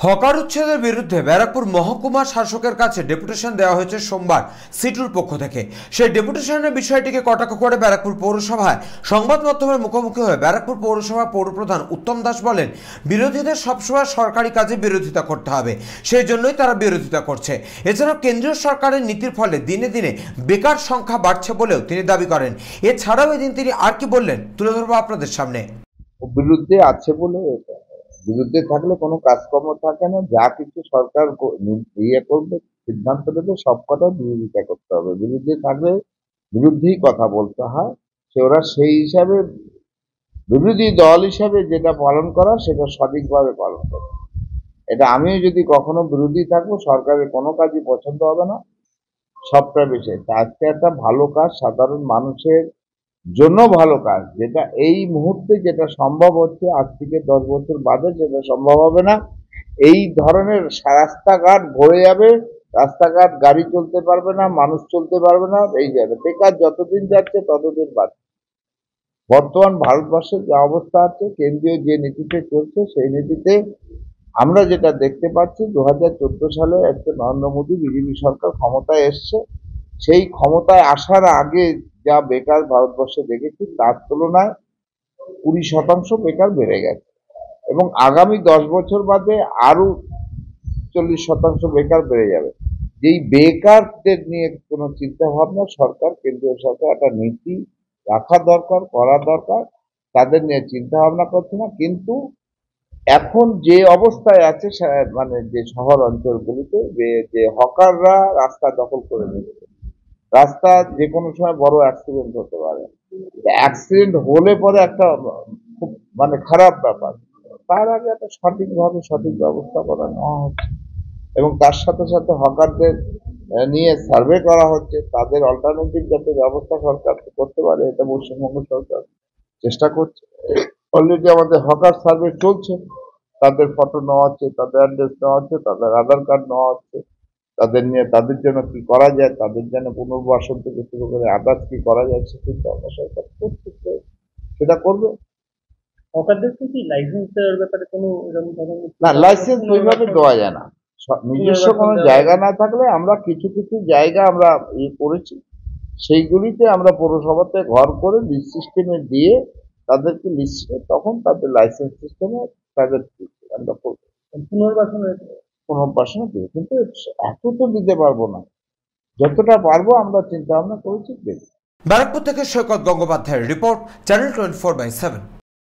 Hawker উচ্ছেদের বিরুদ্ধে ব্যারাকপুর মহকুমা শাসকের কাছে ডেপুটেশন দেওয়া হয়েছে সোমবার সিটুর পক্ষ থেকে। সেই ডেপুটেশনের বিষয়টিকে কটাক্ষ করে ব্যারাকপুর পৌরসভায় সংবাদ মাধ্যমের মুখোমুখি হয়ে ব্যারাকপুর পৌরসভা পৌরপ্রধান উত্তম দাস বলেন, বিরোধীদের সবসময় সরকারি কাজে বিরোধিতা করতে হবে, সেই জন্যই তারা বিরোধিতা করছে। এছাড়াও কেন্দ্রীয় সরকারের নীতির ফলে দিনে দিনে বেকার সংখ্যা বাড়ছে বলেও তিনি দাবি করেন। এছাড়াও এদিন তিনি আর কি বললেন তুলে ধরবো আপনাদের সামনে। বিরুদ্ধে আছে বলে বিরুদ্ধে থাকলে কোনো কাজকর্ম থাকে না। যা কিছু সরকার করবে, সিদ্ধান্ত নেবে, সবকটা বিরোধিতা করতে হবে। বিরুদ্ধে থাকলে বিরুদ্ধেই কথা বলতে হয়। ওরা সেই হিসাবে বিরোধী দল হিসাবে যেটা পালন করা সেটা সঠিকভাবে পালন করে। এটা আমিও যদি কখনো বিরোধী থাকবো, সরকারের কোনো কাজই পছন্দ হবে না, সবটা বেশি। আজকে একটা ভালো কাজ, সাধারণ মানুষের জন্য ভালো কাজ, যেটা এই মুহূর্তে যেটা সম্ভব হচ্ছে, আজ থেকে 10 বছর বাদে যেটা সম্ভব হবে না। এই ধরনের রাস্তাঘাট ভরে যাবে, রাস্তাঘাট গাড়ি চলতে পারবে না, মানুষ চলতে পারবে না, এই যাবে। বেকার যতদিন যাচ্ছে ততদিন বাড়ছে। বর্তমান ভারতবর্ষের যে অবস্থা আছে, কেন্দ্রীয় যে নীতিতে চলছে, সেই নীতিতে আমরা যেটা দেখতে পাচ্ছি, 2014 সালে একটা নরেন্দ্র মোদী বিজেপি সরকার ক্ষমতায় এসছে। সেই ক্ষমতায় আসার আগে যা বেকার ভারতবর্ষে দেখেছি, তার তুলনায় 20% বেকার বেড়ে গেছে, এবং আগামী 10 বছর বাদে আরো 40% বেকার বেড়ে যাবে। যেই বেকারদের নিয়ে কোনো চিন্তা ভাবনা সরকার, কেন্দ্রীয় সরকার একটা নীতি রাখা দরকার, করা দরকার। তাদের নিয়ে চিন্তা ভাবনা করছে না। কিন্তু এখন যে অবস্থায় আছে, মানে যে শহর অঞ্চলগুলিতে যে হকাররা রাস্তা দখল করে নিচ্ছে, রাস্তা যে কোনো সময় বড় অ্যাক্সিডেন্ট হতে পারে। অ্যাক্সিডেন্ট হলে পরে একটা খুব মানে খারাপ ব্যাপার। তার আগে একটা সঠিকভাবে সঠিক ব্যবস্থাপনা নেওয়া হচ্ছে, এবং তার সাথে সাথে হকারদের নিয়ে সার্ভে করা হচ্ছে। তাদের অল্টারনেটিভ যাতে ব্যবস্থা সরকার করতে পারে, এটা পশ্চিমবঙ্গ সরকার চেষ্টা করছে। অলরেডি আমাদের হকার সার্ভে চলছে, তাদের ফটো নেওয়া হচ্ছে, তাদের অ্যাড্রেস নেওয়া হচ্ছে, তাদের আধার কার্ড নেওয়া হচ্ছে, তাদের নিয়ে তাদের জন্য কি করা যায়, তাদের জন্য পুনর্বাসন থেকে শুরু করে আদার্স কি করা যায়, সে কিন্তু আমরা সরকার করছে, সেটা করবে। হকারদেরকে কি লাইসেন্স দেওয়ার ব্যাপারে কোনো এরকম ধরনের না, লাইসেন্স ওইভাবে দেওয়া যায় না। নিজস্ব কোনো জায়গা না থাকলে, আমরা কিছু কিছু জায়গা আমরা করেছি, সেইগুলিতে আমরা পৌরসভাতে ঘর করে লিস্ট সিস্টেমে দিয়ে তাদেরকে লিস্টে, তখন তাদের লাইসেন্স সিস্টেমে তাদের আমরা করবো পুনর্বাসনে দিয়ে। কিন্তু এত তো দিতে পারবো না, যতটা পারবো আমরা চিন্তা ভাবনা করেছি দেব। ব্যারাকপুর থেকে সৈকত গঙ্গোপাধ্যায়ের রিপোর্ট, চ্যানেল 24/7।